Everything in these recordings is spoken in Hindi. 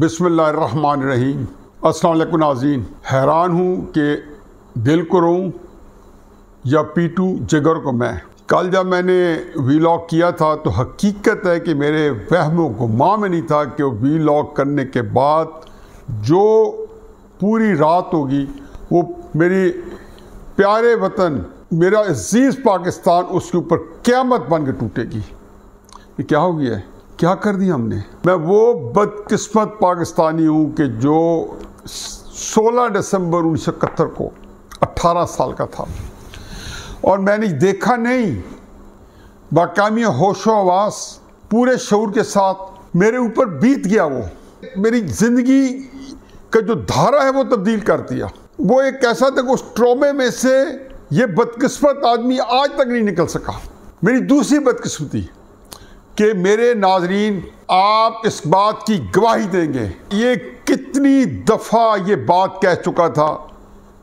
बिस्मिल्लाहिर्रहमानिर्रहीम। अस्सलाम वालेकुम नाज़रीन। हैरान हूँ कि दिल को रोऊं या पीटूं जिगर को मैं। कल जब मैंने वीलॉग किया था तो हकीकत है कि मेरे वहम गुमा में नहीं था कि वीलॉग करने के बाद जो पूरी रात होगी वो मेरी प्यारे वतन, मेरा अजीज़ पाकिस्तान, उसके ऊपर क़यामत बन के टूटेगी। ये क्या हो गया है? क्या कर दिया हमने? मैं वो बदकिस्मत पाकिस्तानी हूँ कि जो 16 दिसंबर 1971 को 18 साल का था और मैंने देखा नहीं, बाकामी होशो हवास पूरे शऊर के साथ मेरे ऊपर बीत गया। वो मेरी ज़िंदगी का जो धारा है वो तब्दील कर दिया। वो एक ऐसा था कि उस ट्रॉमे में से ये बदकिस्मत आदमी आज तक नहीं निकल सका। मेरी दूसरी बदकिस्मती कि मेरे नाजरीन, आप इस बात की गवाही देंगे, ये कितनी दफ़ा ये बात कह चुका था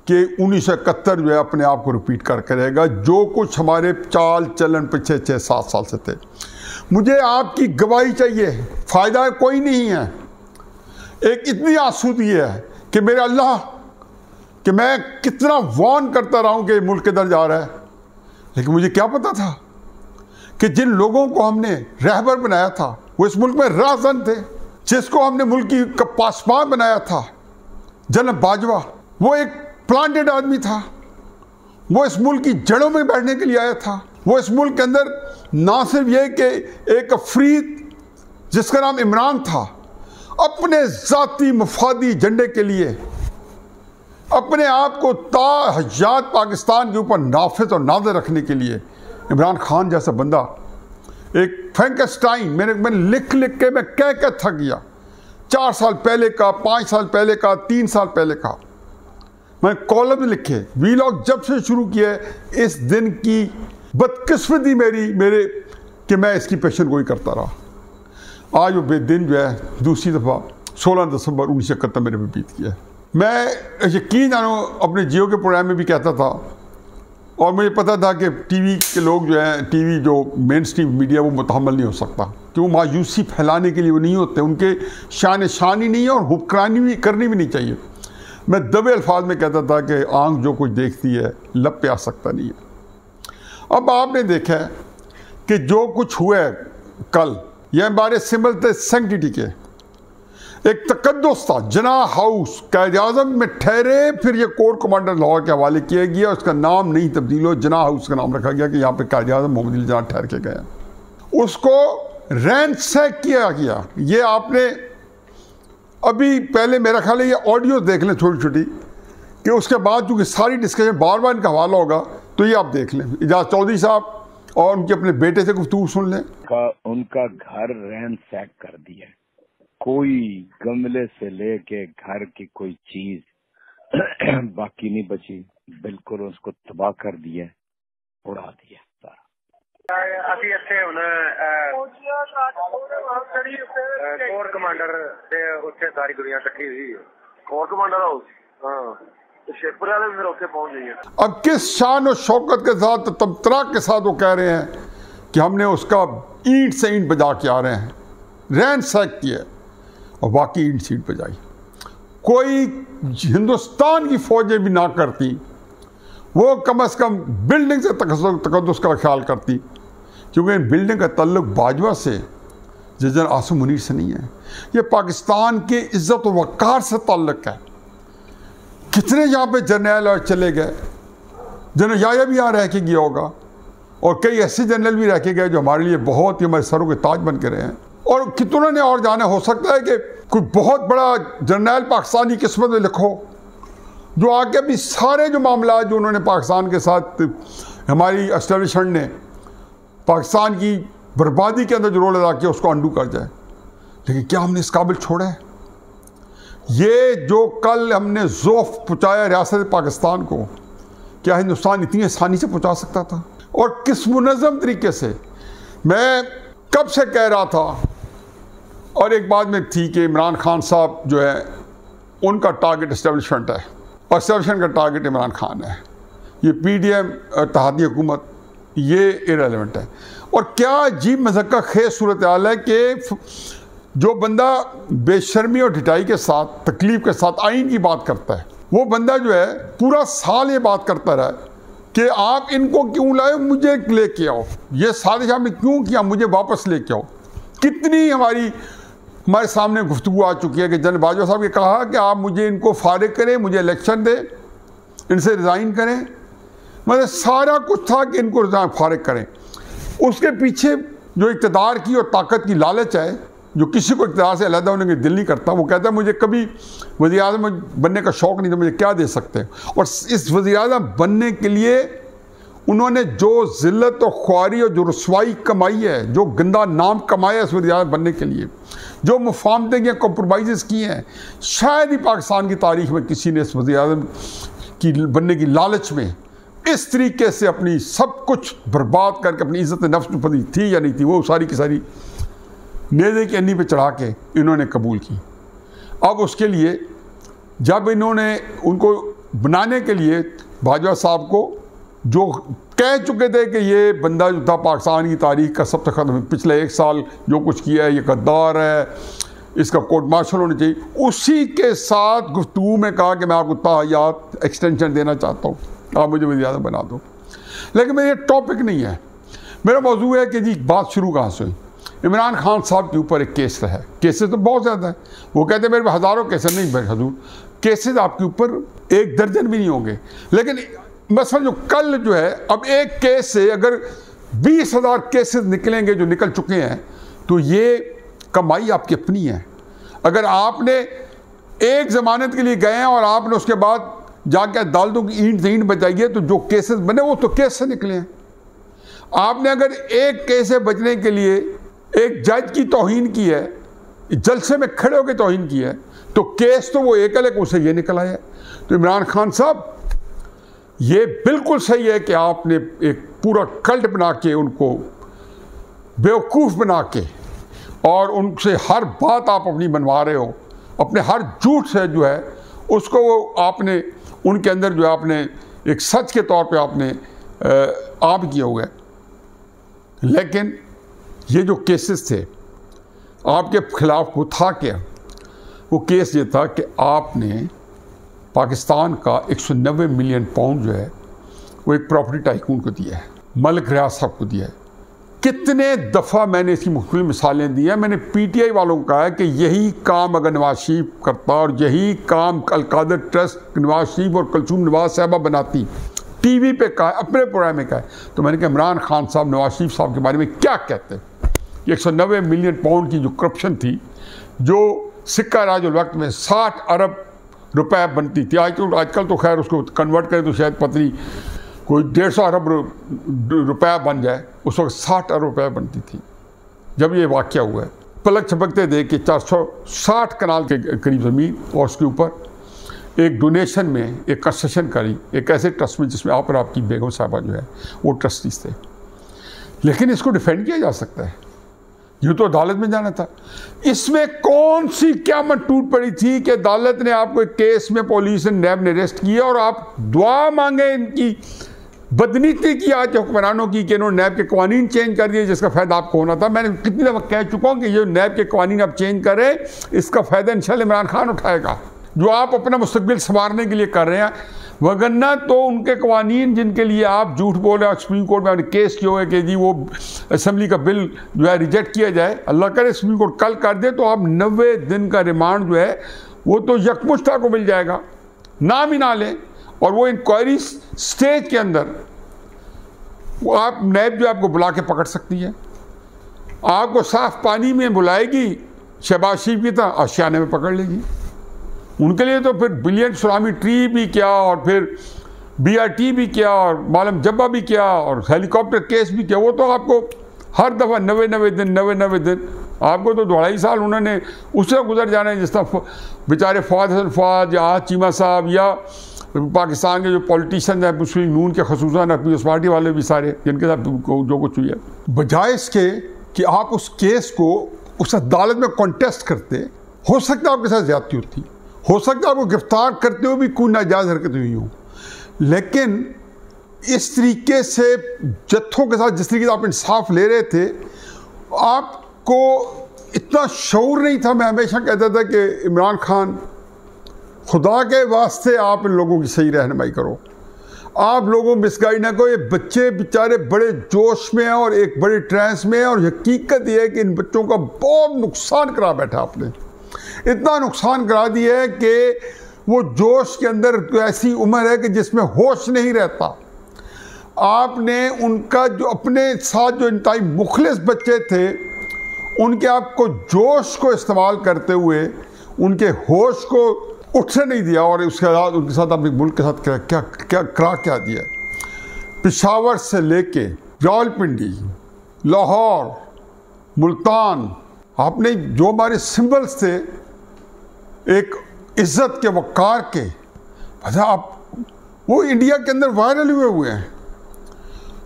कि 1971 जो है अपने आप को रिपीट करके रहेगा। जो कुछ हमारे चाल चलन पिछले 6-7 साल से थे, मुझे आपकी गवाही चाहिए। फ़ायदा कोई नहीं है। एक इतनी आसूदी है कि मेरे अल्लाह, कि मैं कितना वार्न करता रहा हूँ कि मुल्क किधर जा रहा है, लेकिन मुझे क्या पता था कि जिन लोगों को हमने रहबर बनाया था वो इस मुल्क में राज़न थे। जिसको हमने मुल्क की पासबान बनाया था, जनरल बाजवा, वो एक प्लांटेड आदमी था। वो इस मुल्क की जड़ों में बैठने के लिए आया था। वो इस मुल्क के अंदर ना सिर्फ ये कि एक अफरीद जिसका नाम इमरान था, अपने ज़ाती मफादी एजेंडे के लिए अपने आप को ताहयात पाकिस्तान के ऊपर नाफिज और नाज़र रखने के लिए इमरान खान जैसा बंदा, एक फ्रैंकेस्टाइन, मैंने लिख के मैं कह थक गया। 4 साल पहले का, 5 साल पहले का, 3 साल पहले का मैंने कॉलम लिखे। वीलॉग जब से शुरू किया है, इस दिन की बदकिस्मती मेरे कि मैं इसकी पेशन गोई करता रहा। आज वो बेदिन जो है दूसरी दफ़ा 16 दिसंबर 1971 मेरे पे बीत गया। मैं यकीन जानो अपने जियो के प्रोग्राम में भी कहता था, और मुझे पता था कि टीवी के लोग जो हैं, टीवी जो मेन स्ट्रीम मीडिया, वो मुतहम्मल नहीं हो सकता, कि वो मायूसी फैलाने के लिए वो नहीं होते। उनके शान-ए-शानी नहीं है और हुक्मरानी भी करनी भी नहीं चाहिए। मैं दबे अल्फाज में कहता था कि आंख जो कुछ देखती है लब पे आ सकता नहीं है। अब आपने देखा है कि जो कुछ हुआ है कल, ये हमारे सिंबल थे सेंक्टिटी के। एक तकद्दुस था, जना हाउस कायद-ए-आज़म में ठहरे, फिर ये कोर कमांडर लाहौर के हवाले किया गया। उसका नाम नहीं तब्दील हो, जना हाउस का नाम रखा गया कि यहाँ पे कायद-ए-आज़म मोहम्मद अली जिन्ना ठहर के गया। उसको रैंसैक किया गया। ये आपने अभी पहले, मेरा ख्याल है ये ऑडियो देख लें छोटी छोटी, कि उसके बाद चूँकि सारी डिस्कशन बार बार इनका हवाला होगा, तो ये आप देख लें। इजाज़ चौधरी साहब और उनके अपने बेटे से गुफ्तगू सुन लें। उनका घर रैंसैक कर दिया, कोई गमले से लेके घर की कोई चीज बाकी नहीं बची, बिल्कुल उसको तबाह कर दिया, उड़ा दिया सारा। ਅਸੀਂ ਇੱਥੇ ਹੁਣ ਕੋਰ कमांडर ਦੇ ਉੱਥੇ ਸਾਰੀ ਦੁਨੀਆ ਇਕੱਠੀ ਹੋਈ ਹੈ। कोर कमांडर हाउस, हाँ, शेखपुरा वाले भी फिर ਉੱਥੇ पहुंच गई है। अब किस शान और शौकत के साथ, तमतरा के साथ वो कह रहे हैं कि हमने उसका ईंट से ईंट बजा के आ रहे हैं, रैंसैक किया और बाकी ईंट सीट पे जाई। कोई हिंदुस्तान की फौजें भी ना करती, वो कम से कम बिल्डिंग से तकद्दुस का ख्याल करती, क्योंकि इन बिल्डिंग का ताल्लुक बाजवा से, जनरल आसिम मुनीर से नहीं है। ये पाकिस्तान के इज़्ज़त और वक़ार से ताल्लुक है। कितने यहाँ पे जर्नल और चले गए, जनरल याया भी यहाँ रह के गया होगा, और कई ऐसे जनरल भी रह के गए जो हमारे लिए बहुत ही, हमारे सरों के ताज बन के रहे हैं। और कितनों ने और जाना। हो सकता है कि कोई बहुत बड़ा जर्नल पाकिस्तानी किस्मत में लिखो, जो आगे भी सारे जो मामला जो उन्होंने पाकिस्तान के साथ, हमारी एस्टेब्लिशमेंट ने पाकिस्तान की बर्बादी के अंदर जो रोल अदा किया, उसको अंडू कर जाए। लेकिन क्या हमने इस काबिल छोड़ा है? ये जो कल हमने ज़ौफ़ पहुँचाया रियासत पाकिस्तान को, क्या हिंदुस्तान इतनी आसानी से पहुँचा सकता था? और किस मुनज़्ज़म तरीके से? मैं कब से कह रहा था, और एक बात में थी कि इमरान खान साहब जो है, उनका टारगेट एस्टेब्लिशमेंट है, और एस्टेब्लिशमेंट का टारगेट इमरान खान है। ये PDM इत्तेहादी हुकूमत, ये इरेलेवेंट है। और क्या अजीब मज़क्का खेज़ सूरत हाल है कि जो बंदा बेशर्मी और ढिठाई के साथ, तकलीफ के साथ आइन की बात करता है, वो बंदा जो है पूरा साल ये बात करता रहा कि आप इनको क्यों लाए, मुझे लेके आओ, ये साजिश आपने क्यों किया, मुझे वापस लेके आओ। कितनी हमारे सामने गुफ्तगू आ चुकी है कि जनरल बाजवा साहब ने कहा कि आप मुझे इनको फारिग करें, मुझे इलेक्शन दें, इनसे रिज़ाइन करें। मतलब सारा कुछ था कि इनको फारिग करें। उसके पीछे जो इक़्तिदार की और ताकत की लालच है, जो किसी को इक़्तिदार से अलहदा होने का दिल नहीं करता, वो कहता है मुझे कभी वज़ीर-ए-आज़म बनने का शौक़ नहीं था, मुझे क्या दे सकते हैं। और इस वज़ीर-ए-आज़म बनने के लिए उन्होंने जो ज़िल्लत और ख्वारी और जो रुसवाई कमाई है, जो गंदा नाम कमाया इस वज़ीर-ए-आज़म बनने के लिए, जो मुफाहमतें की कॉम्प्रोमाइज़ की हैं, शायद ही पाकिस्तान की तारीख़ में किसी ने इस वज़ीर-ए-आज़म की बनने की लालच में इस तरीके से अपनी सब कुछ बर्बाद करके अपनी इज़्ज़त नफ्स में पड़ी थी या नहीं थी, वो सारी की सारी नेज़े की अन्नी पे चढ़ा के इन्होंने कबूल की। अब उसके लिए जब इन्होंने उनको बनाने के लिए बाजवा साहब को जो कह चुके थे कि ये बंदा जो था पाकिस्तान की तारीख़ का सबसे ख़त्म, पिछले 1 साल जो कुछ किया है ये गद्दार है, इसका कोर्ट मार्शल होना चाहिए, उसी के साथ गुफ्तगू में कहा कि मैं आपको ताहयात एक्सटेंशन देना चाहता हूँ, आप मुझे वज़ीर-ए-आज़म बना दो। लेकिन मेरा ये टॉपिक नहीं है, मेरा मौजू है कि जी बात शुरू कहाँ से हुई। इमरान खान साहब के ऊपर एक केस है, केसेस तो बहुत ज़्यादा है, वो कहते हैं मेरे पे हज़ारों केसेस, नहीं मेरे हजूर केसेस आपके ऊपर 1 दर्जन भी नहीं होंगे। लेकिन मसलन जो कल जो है, अब एक केस से अगर 20,000 केसेस निकलेंगे जो निकल चुके हैं, तो ये कमाई आपकी अपनी है। अगर आपने एक ज़मानत के लिए गए हैं और आपने उसके बाद जाके अदालतों की ईंट बचाई है, तो जो केसेस बने वो तो केस से निकले हैं। आपने अगर एक केस से बचने के लिए एक जज की तौहीन की है, जलसे में खड़े होकर तौहीन की है, तो केस तो वो एक अलग उसे ये निकला है। तो इमरान खान साहब, ये बिल्कुल सही है कि आपने एक पूरा कल्ट बना के उनको बेवकूफ़ बना के और उनसे हर बात आप अपनी बनवा रहे हो, अपने हर झूठ से जो है उसको वो आपने उनके अंदर जो है आपने एक सच के तौर पे आपने आप किया हुआ है। लेकिन ये जो केसेस थे आपके खिलाफ, वो था क्या? वो केस ये था कि आपने पाकिस्तान का 190 मिलियन पाउंड जो है वो एक प्रॉपर्टी टाइकून को दिया है, मलिक रियाज साहब को दिया है। कितने दफ़ा मैंने इसकी मुख्तलिफ मिसालें दी हैं। मैंने PTI वालों को कहा है कि यही काम अगर नवाज शरीफ करता और यही काम अलकादर ट्रस्ट नवाज शरीफ और कलसूम नवाज साहबा बनाती, TV पे कहा, अपने प्रोग्राम में कहा, तो मैंने कहा इमरान खान साहब नवाज शरीफ साहब के बारे में क्या कहते हैं। 190 मिलियन पाउंड की जो करप्शन थी, जो सिक्का राज उल वक्त में 60 अरब रुपए बनती थी, आजकल तो खैर उसको कन्वर्ट करें तो शायद पतली कोई 150 अरब रुपया बन जाए, उस वक्त 60 अरब रुपये बनती थी जब ये वाक़या हुआ है। पलक झपकते देख के 460 कनाल के करीब ज़मीन और उसके ऊपर एक डोनेशन में एक कंसेशन करी एक ऐसे ट्रस्ट में जिसमें आप और आपकी बेगम साहबा जो है वो ट्रस्टीज थे। लेकिन इसको डिफेंड किया जा सकता है, यूँ तो अदालत में जाना था। इसमें कौन सी क़यामत टूट पड़ी थी कि अदालत ने आपको एक केस में पुलिस ने नैब ने अरेस्ट किया और आप दुआ मांगे इनकी बदनीति की आज हुक्मरानों की कि इन्होंने नैब के कवानीन चेंज कर दिए जिसका फ़ायदा आपको होना था। मैंने कितनी दफ़ा कह चुका हूँ कि ये नैब के कवानीन आप चेंज करें, इसका फ़ायदा इंशाअल्लाह इमरान खान उठाएगा, जो आप अपना मुस्तकबिल संवारने के लिए कर रहे हैं। वगरना तो उनके कवानीन जिनके लिए आप झूठ बोल रहे हैं, सुप्रीम कोर्ट में आपने केस किया हुआ है कि जी वो असम्बली का बिल जो है रिजेक्ट किया जाए, अल्लाह करे सुप्रीम कोर्ट कल कर दे तो आप 90 दिन का रिमांड जो है वो तो यकमुश्ता को मिल जाएगा, नाम ही ना लें। और वो इंक्वायरी स्टेज के अंदर वो आप नैब जो आपको बुला के पकड़ सकती है, आपको साफ पानी में बुलाएगी, शहबाज शरीफ की तरह आशियाने में पकड़ लेगी। उनके लिए तो फिर बिलियन सुनामी ट्री भी क्या और फिर BRT भी क्या और मालम जब्बा भी क्या और हेलीकॉप्टर केस भी क्या, वो तो आपको हर दफ़ा 90 दिन आपको तो 2.5 साल उन्होंने उससे गुजर जाना है जिस तरह बेचारे फवाद हसन फवाद या चीमा साहब या पाकिस्तान के जो पॉलिटिशियन हैं मुस्लिम नून के खसूसन पीपल्स पार्टी वाले भी सारे जिनके साथ जो कुछ हुई है, बजाय इसके कि आप उस केस को उस अदालत में कॉन्टेस्ट करते, हो सकता है आपके साथ ज्यादती होती, हो सकता है आपको गिरफ्तार करते हुए भी कोई नाजायज़ हरकत हुई हो। लेकिन इस तरीके से जत्थों के साथ जिस तरीके से आप इंसाफ ले रहे थे, आपको इतना शऊर नहीं था। मैं हमेशा कहता था कि इमरान खान, खुदा के वास्ते आप इन लोगों की सही रहनुमाई करो, आप लोगों मिसगाइड ना करो। ये बच्चे बेचारे बड़े जोश में हैं और एक बड़े ट्रांस में हैं, और हकीकत ये है कि इन बच्चों का बहुत नुकसान करा बैठा आपने। इतना नुकसान करा दिया है कि वो जोश के अंदर ऐसी उम्र है कि जिसमें होश नहीं रहता। आपने उनका जो अपने साथ जो इंतहाई मुखलिस बच्चे थे, उनके आपको जोश को इस्तेमाल करते हुए उनके होश को उठने नहीं दिया, और उसके बाद उनके साथ अपने मुल्क के साथ क्या दिया। पेशावर से लेके रावलपिंडी, लाहौर, मुल्तान, आपने जो हमारे सिंबल्स थे एक इज्जत के, वक़ार के, अच्छा आप वो इंडिया के अंदर वायरल हुए हैं।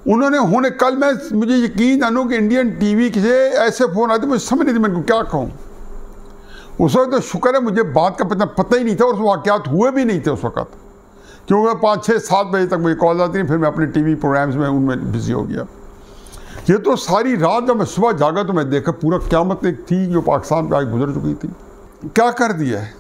उन्होंने कल मुझे यकीन जानो कि इंडियन टीवी से ऐसे फ़ोन आते, मुझे समझ नहीं थी मैं क्या कहूँ। उस वक्त तो शुक्र है मुझे बात का पता ही नहीं था, और उस वाक़यात हुए भी नहीं थे उस वक़्त, क्योंकि 5, 6, 7 बजे तक मुझे कॉल आती थी, फिर मैं अपने टीवी प्रोग्राम्स में उनमें बिजी हो गया। ये तो सारी रात जब मैं सुबह जागा तो मैं देखा पूरा क़यामत एक थी जो पाकिस्तान पर आगे गुजर चुकी थी। क्या कर दिया है।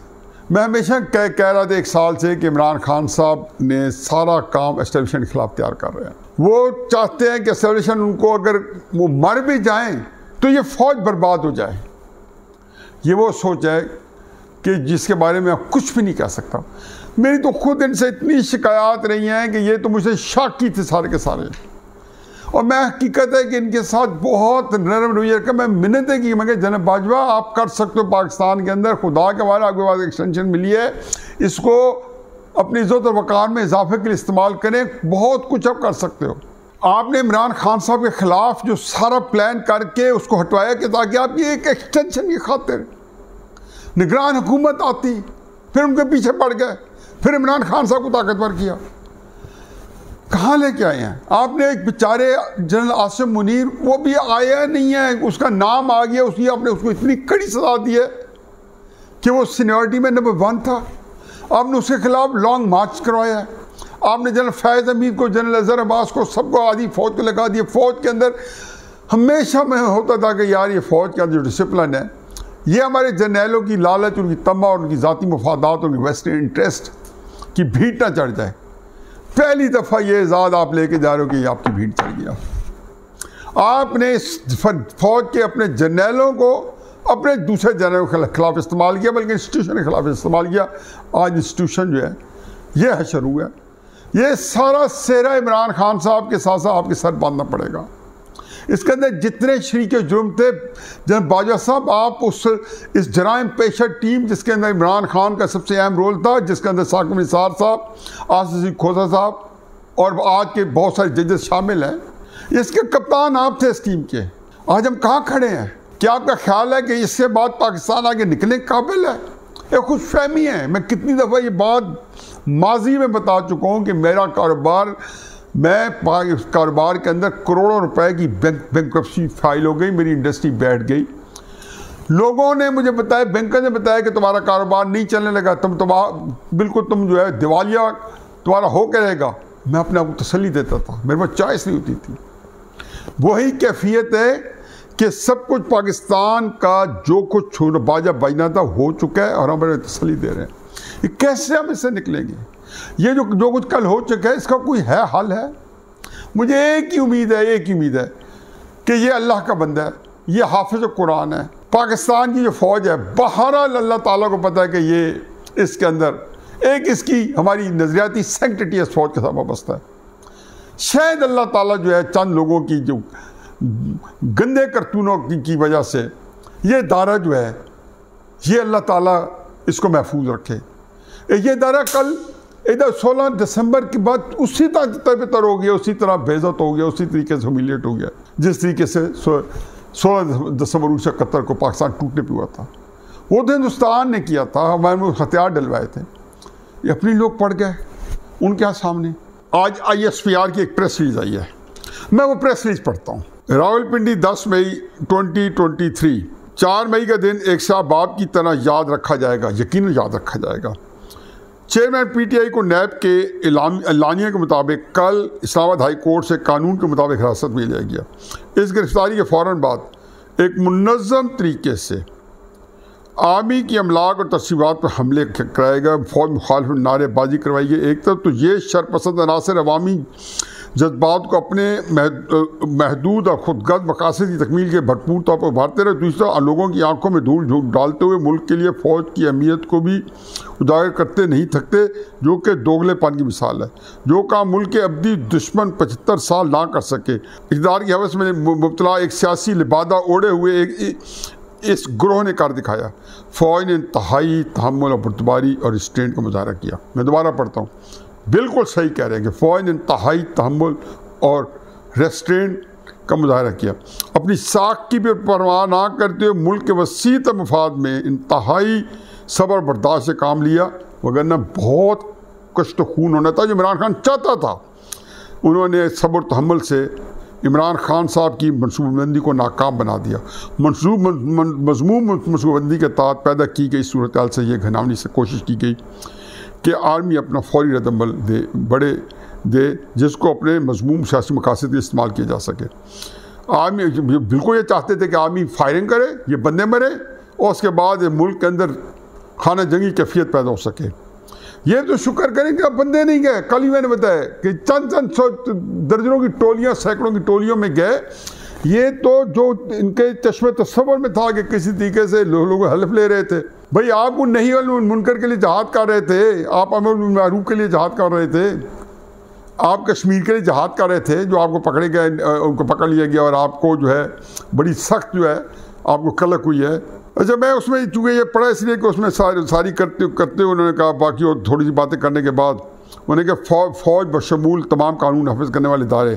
मैं हमेशा कह रहा था 1 साल से कि इमरान खान साहब ने सारा काम एस्टेब्लिशमेंट के खिलाफ तैयार कर रहे हैं। वो चाहते हैं कि एस्टेब्लिशमेंट उनको, अगर वो मर भी जाएं तो ये फ़ौज बर्बाद हो जाए। ये वो सोच है कि जिसके बारे में आप कुछ भी नहीं कह सकता। मेरी तो खुद इनसे इतनी शिकायत रही हैं कि ये तो मुझे शक की थे सारे के सारे, और मैं हकीकत है कि इनके साथ बहुत नरम रवैया का मैं मिन्नतें की। मैं जनाब बाजवा आप कर सकते हो पाकिस्तान के अंदर, खुदा के बारे आपके पास एक्सटेंशन मिली है, इसको अपनी इज़्ज़त और वक़ार में इजाफे के लिए इस्तेमाल करें, बहुत कुछ आप कर सकते हो। आपने इमरान खान साहब के ख़िलाफ़ जो सारा प्लान करके उसको हटवाया कि ताकि आपकी एक एक्सटेंशन की खातिर निगरान हुकूमत आती, फिर उनके पीछे पड़ गए, फिर इमरान खान साहब को ताकतवर किया। कहाँ लेके आए हैं आपने? एक बेचारे जनरल आसिम मुनीर, वो भी आया नहीं है, उसका नाम आ गया, उसकी आपने उसको इतनी कड़ी सजा दी है कि वो सीनियरिटी में नंबर 1 था। आपने उसके खिलाफ लॉन्ग मार्च करवाया है। आपने जनरल फैज़ हमीद को, जनरल अज़हर अब्बास को, सबको आधी फ़ौज को लगा दिया। फ़ौज के अंदर हमेशा में होता था कि यार ये फ़ौज के अंदर जो डिसिप्लिन है, ये हमारे जर्नैलों की लालच, उनकी तमा और उनकी ज़ाती मफादात, उनकी वेस्टर्न इंटरेस्ट की भीड़ ना चढ़ जाए। पहली दफ़ा ये इजाज़ आप लेके जा रहे हो कि ये आपकी भीड़ चढ़ गया। आपने इस फ़ौज के अपने जर्नैलों को अपने दूसरे जनरल के खिलाफ इस्तेमाल किया, बल्कि इंस्टीट्यूशन के खिलाफ इस्तेमाल किया। आज इंस्टीट्यूशन जो है ये हशर हुआ है। ये सारा सेहरा इमरान खान साहब के साथ साथ आपके सर बांधना पड़ेगा। इसके अंदर जितने शरीक जुर्म थे, जनाब बाजवा साहब, आप इस जराइम पेशा टीम जिसके अंदर इमरान खान का सबसे अहम रोल था, जिसके अंदर साकिब निसार साहब, आसिफ खोसा साहब और आज के बहुत सारे जजेस शामिल हैं, इसके कप्तान आप थे इस टीम के। आज हम कहाँ खड़े हैं? क्या आपका ख्याल है कि इसके बाद पाकिस्तान आगे निकलने के काबिल है? ये खुशफहमी है। मैं कितनी दफ़ा ये बात माजी में बता चुका हूँ कि मेरा कारोबार, मैं कारोबार के अंदर करोड़ों रुपए की बैंक्रप्सी फाइल हो गई, मेरी इंडस्ट्री बैठ गई। लोगों ने मुझे बताया, बैंकर ने बताया कि तुम्हारा कारोबार नहीं चलने लगा, तुम बिल्कुल तुम जो है दिवालिया तुम्हारा हो के रहेगा। मैं अपने आप को तसल्ली देता था, मेरे पास चॉइस नहीं होती थी। वही कैफियत है कि सब कुछ पाकिस्तान का जो कुछ बाजा बजना था हो चुका है और हमें तसल्ली दे रहे हैं। ये कैसे हम इससे निकलेंगे? ये जो कुछ कल हो चुका है, इसका कोई है हल है? मुझे एक ही उम्मीद है कि ये अल्लाह का बंदा है, ये हाफिज़ कुरान है। पाकिस्तान की जो फ़ौज है, बहरहाल अल्लाह ताला को पता है कि ये इसके अंदर एक इसकी हमारी नज़रियाती सैंक्टिटी इस फ़ौज के साथ वाबस्ता है। शायद अल्लाह ताला जो है चंद लोगों की जो गंदे करतूनों की वजह से ये दायरा जो है, ये अल्लाह ताला इसको महफूज रखे। ये दायरा कल इधर 16 दिसंबर के बाद उसी तरह हो गया, उसी तरह बेइज्जत हो गया, उसी तरीके से ह्यूमिलिएट हो गया जिस तरीके से 16 दिसंबर 1971 को पाकिस्तान टूटने पे हुआ था। वो तो हिंदुस्तान ने किया था, हमारे में हथियार डलवाए थे, ये अपने लोग पड़ गए उनके सामने। आज ISPR की एक प्रेस रिलीज आई है, मैं वो प्रेस रिलीज पढ़ता हूँ। रावलपिंडी 10 मई 2023, 4 मई का दिन एक शाहबाब की तरह याद रखा जाएगा, यकीनन याद रखा जाएगा। चेयरमैन PTI को नैब के एलानिया के मुताबिक कल इस्लामाबाद हाई कोर्ट से कानून के मुताबिक हिरासत में लिया गया। इस गिरफ्तारी के फ़ौरन बाद एक मुनज़्ज़म तरीके से आर्मी की अमलाक और तस्वीरात पर हमले कराए गए, फौज मुखालिफ नारेबाजी करवाई गई। एक तरफ तो ये शरपसंद अनासर अवामी जज्बात को अपने महदूद और खुदगर्द मकासद की तकमील के भरपूर तौर पर उभारते रहे, दूसरा लोगों की आंखों में धूल डालते हुए मुल्क के लिए फ़ौज की अहमियत को भी उजागर करते नहीं थकते, जो कि दोगलेपन की मिसाल है। जो काम मुल्क के अब्दी दुश्मन 75 साल ना कर सके, इक़्तिदार की हवस में मुब्तला एक सियासी लिबादा ओढ़े हुए इस ग्रोह ने कर दिखाया। फ़ौज ने इंतहाई तहम्मुल और बुर्दबारी और रिस्ट्रेंट का मुजाहरा किया। मैं दोबारा पढ़ता हूँ, बिल्कुल सही कह रहे हैं कि फ़ौज ने इंतहाई तहम्मुल और रेस्ट्रेंट का मुजाहरा किया। अपनी साख की भी परवाह ना करते हुए मुल्क के वसीत मफाद में इंतहाई सब्र बर्दाश्त से काम लिया, वगरना बहुत कष्ट खून होना था जो इमरान खान चाहता था। उन्होंने सब्र तहम्मुल से इमरान खान साहब की मनसूबाबंदी को नाकाम बना दिया। मज़मूम मनसूबाबंदी के तहत पैदा की गई सूरत हाल से यह घिनौनी से कोशिश की गई कि आर्मी अपना फौरी रद्दअमल दे जिसको अपने मज़मूम सियासी मकासद के इस्तेमाल किया जा सके। आर्मी बिल्कुल ये चाहते थे कि आर्मी फायरिंग करे, ये बंदे मरे और उसके बाद ये मुल्क के अंदर खाना जंगी कैफियत पैदा हो सके। ये तो शुक्र करें कि अब बंदे नहीं गए। कल ही मैंने बताया कि चंद दर्जनों की टोलियां, सैकड़ों की टोलियों में गए। ये तो जो इनके चश्मे तस्वर में था कि किसी तरीके से लोग हल्फ ले रहे थे। भाई आप नहीं मुनकर के लिए जहाद कर रहे थे, आप अमर मारूफ के लिए जहाद कर रहे थे, आप कश्मीर के लिए जहाद कर रहे थे, जो आपको पकड़े गए, उनको पकड़ लिया गया और आपको जो है बड़ी सख्त जो है आपको कलक हुई है। अच्छा, मैं उसमें चूँकि ये पढ़ा इसलिए कि उसमें सारी करते उन्होंने कहा, बाकी और थोड़ी सी बातें करने के बाद उन्होंने कहा फ़ौज बशमूल तमाम कानून हाफ़िज़ करने वाले इदारे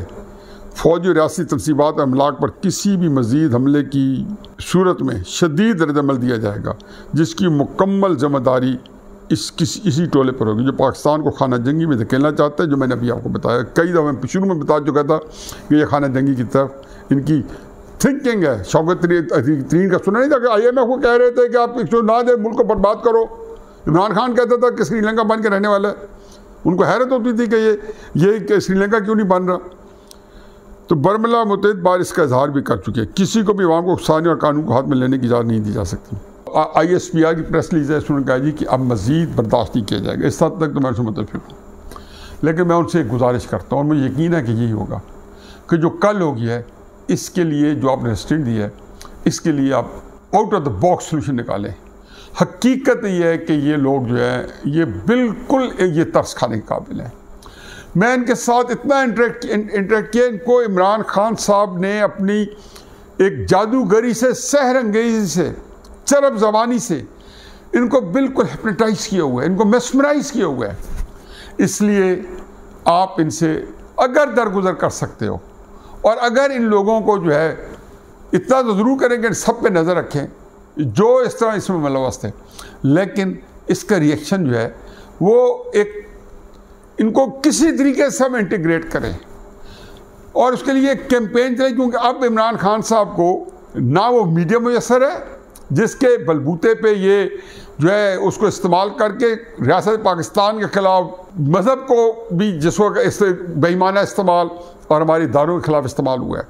फ़ौजी रियासी तनसीबात और अमलाक पर किसी भी मज़ीद हमले की सूरत में शदीद रद्दअमल दिया जाएगा, जिसकी मुकम्मल ज़िम्मेदारी इसी टोले पर होगी जो पाकिस्तान को खाना जंगी में धकेलना चाहता है। जो मैंने अभी आपको बताया, कई दफ़ा शुरू में बता चुका था कि यह खाना जंगी की तरफ इनकी थिंकिंग है। शौकत तरीन का सुना नहीं था कि IMF को कह रहे थे कि आप जो ना दे मुल्क को बर्बाद करो। इमरान खान कहता था कि श्रीलंका बन के रहने वाला है। उनको हैरत होती थी कि ये श्रीलंका क्यों नहीं बन रहा। तो बरमला मुतअद्दिद बार इसका इजहार भी कर चुके हैं। किसी को भी अवाम को उकसाने और कानून को हाथ में लेने की इजाज़त नहीं दी जा सकती। ISPR की प्रेस रिलीज है, उन्होंने कहा जी कि अब मज़ीद बर्दाश्त नहीं किया जाएगा। इस हद तक तो मैं उनसे मुतफ़िक़ हूँ, लेकिन मैं उनसे एक गुजारिश करता हूँ और मुझे यकीन है कि यही होगा कि जो कल हो गया है, इसके लिए जो आपने रेस्ट्रेंट दी है, इसके लिए आप out of the box solution निकालें। हकीकत ये है कि ये लोग जो है ये बिल्कुल ये तरस खाने के काबिल हैं। मैं इनके साथ इतना इंटरेक्ट किया, इनको इमरान खान साहब ने अपनी एक जादूगरी से, सहरंगेज़ी से, चरब ज़बानी से इनको बिल्कुल हिप्नोटाइज किया हुआ है, इनको मेस्मराइज किया हुआ है। इसलिए आप इनसे अगर दरगुजर कर सकते हो और अगर इन लोगों को जो है इतना तो ज़रूर करेंगे, सब पे नज़र रखें जो इस तरह इसमें मुलव्वस थे, लेकिन इसका रिएक्शन जो है वो एक इनको किसी तरीके से हम इंटीग्रेट करें और उसके लिए एक कैंपेन चले, क्योंकि अब इमरान खान साहब को ना वो मीडिया मुयसर है जिसके बलबूते पे ये जो है उसको इस्तेमाल करके रियासत पाकिस्तान के ख़िलाफ़ मज़हब को भी जिस वक्त बेईमाना इस्तेमाल और हमारी इदारों के ख़िलाफ़ इस्तेमाल हुआ है,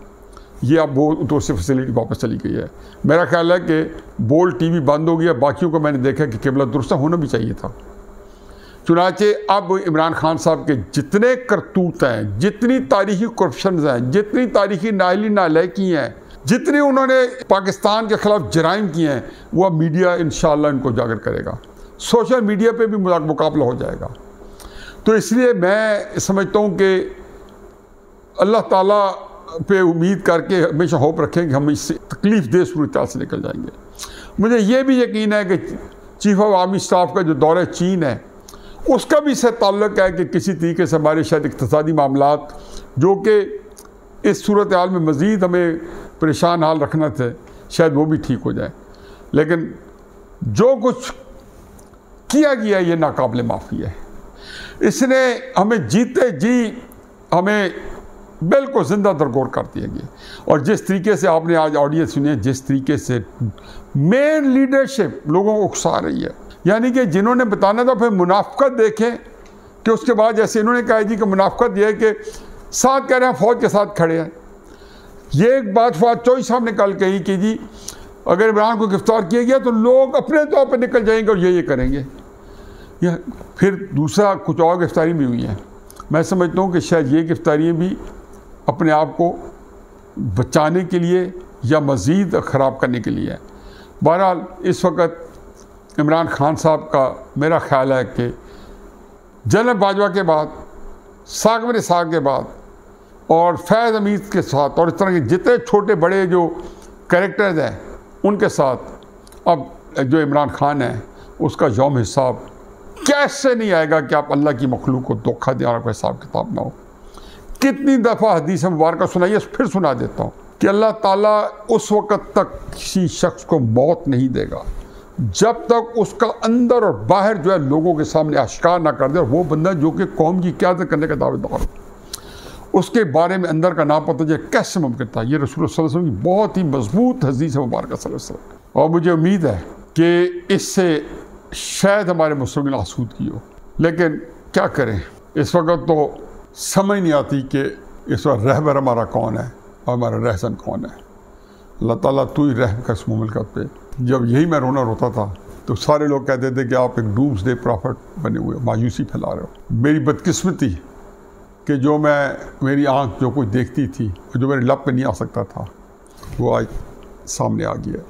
ये अब वो तो उससे फैसिलिटी वापस चली गई है। मेरा ख्याल है कि बोल TV बंद हो गया, बाकियों को मैंने देखा कि केबला दुरुस्त होना भी चाहिए था। चुनाचे अब इमरान खान साहब के जितने करतूत हैं, जितनी तारीखी करप्शन हैं, जितनी तारीखी नालायकी हैं, जितने उन्होंने पाकिस्तान के ख़िलाफ़ जराइम किए हैं, वह मीडिया इंशाअल्लाह इनको उजागर करेगा। सोशल मीडिया पे भी मुकाबला हो जाएगा। तो इसलिए मैं समझता हूँ कि अल्लाह ताला पे उम्मीद करके हमेशा होप रखें कि हम इस तकलीफ़ दे सूरत से निकल जाएंगे। मुझे ये भी यकीन है कि चीफ ऑफ आर्मी स्टाफ का जो दौरा चीन है उसका भी इससे ताल्लुक़ है कि किसी तरीके से हमारे शायद इक़्तिसादी मामलात जो कि इस सूरत हाल में मज़ीद हमें परेशान हाल रखना थे, शायद वो भी ठीक हो जाए। लेकिन जो कुछ किया गया ये नाकाबिले माफ़ी है। इसने हमें जीते जी हमें बिल्कुल ज़िंदा दरगोर कर दिया गया। और जिस तरीके से आपने आज ऑडियंस सुनी, जिस तरीके से मेन लीडरशिप लोगों को उकसा रही है, यानी कि जिन्होंने बताना था फिर मुनाफकत देखें कि उसके बाद जैसे इन्होंने कहा जी कि मुनाफकत यह है कि साथ कह रहे हैं फ़ौज के साथ खड़े हैं, ये एक बात फवाद चौधरी साहब ने कल कही कि जी अगर इमरान को गिरफ्तार किया गया तो लोग अपने तौर पर निकल जाएंगे और ये करेंगे। या फिर दूसरा कुछ और गिरफ्तारी भी हुई है। मैं समझता हूँ कि शायद ये गिरफ्तारियाँ भी अपने आप को बचाने के लिए या मज़ीद ख़राब करने के लिए है। बहरहाल इस वक्त इमरान खान साहब का मेरा ख्याल है कि जनरल बाजवा के बाद, सागवर साग के बाद और फैज़ हमीद के साथ और इस तरह के जितने छोटे बड़े जो कैरेक्टर्स हैं उनके साथ अब जो इमरान खान है उसका यौम हिसाब कैसे नहीं आएगा कि आप अल्लाह की मखलूक को धोखा दें और कोई हिसाब किताब ना हो। कितनी दफ़ा हदीस मुबारक सुनाइए, फिर सुना देता हूँ कि अल्लाह ताला उस वक़्त तक किसी शख्स को मौत नहीं देगा जब तक उसका अंदर और बाहर जो है लोगों के सामने आश्कार ना कर दे। और वो बंदा जो कि कौम की क़यादत करने का दावेदार हो, उसके बारे में अंदर का ना पता चले कैसे मुमकिन था। ये रसूल सल्लल्लाहु अलैहि वसल्लम की बहुत ही मजबूत हदीस मुबारक सल्लल्लाहु अलैहि वसल्लम। और मुझे उम्मीद है कि इससे शायद हमारे मुस्लिम आसूदगी हो, लेकिन क्या करें, इस वक्त तो समझ नहीं आती कि इस वक्त रहबर हमारा कौन है और हमारा रहसन कौन है। अल्लाह ताला तू ही रहम कर इस मुमलकत पे। जब यही मैं रोता था तो सारे लोग कहते थे कि आप एक डूम्सडे प्रॉफिट बने हुए, मायूसी फैला रहे हो। मेरी बदकिस्मती कि जो मेरी आँख जो कुछ देखती थी, जो मेरे लब पे नहीं आ सकता था, वो आज सामने आ गया।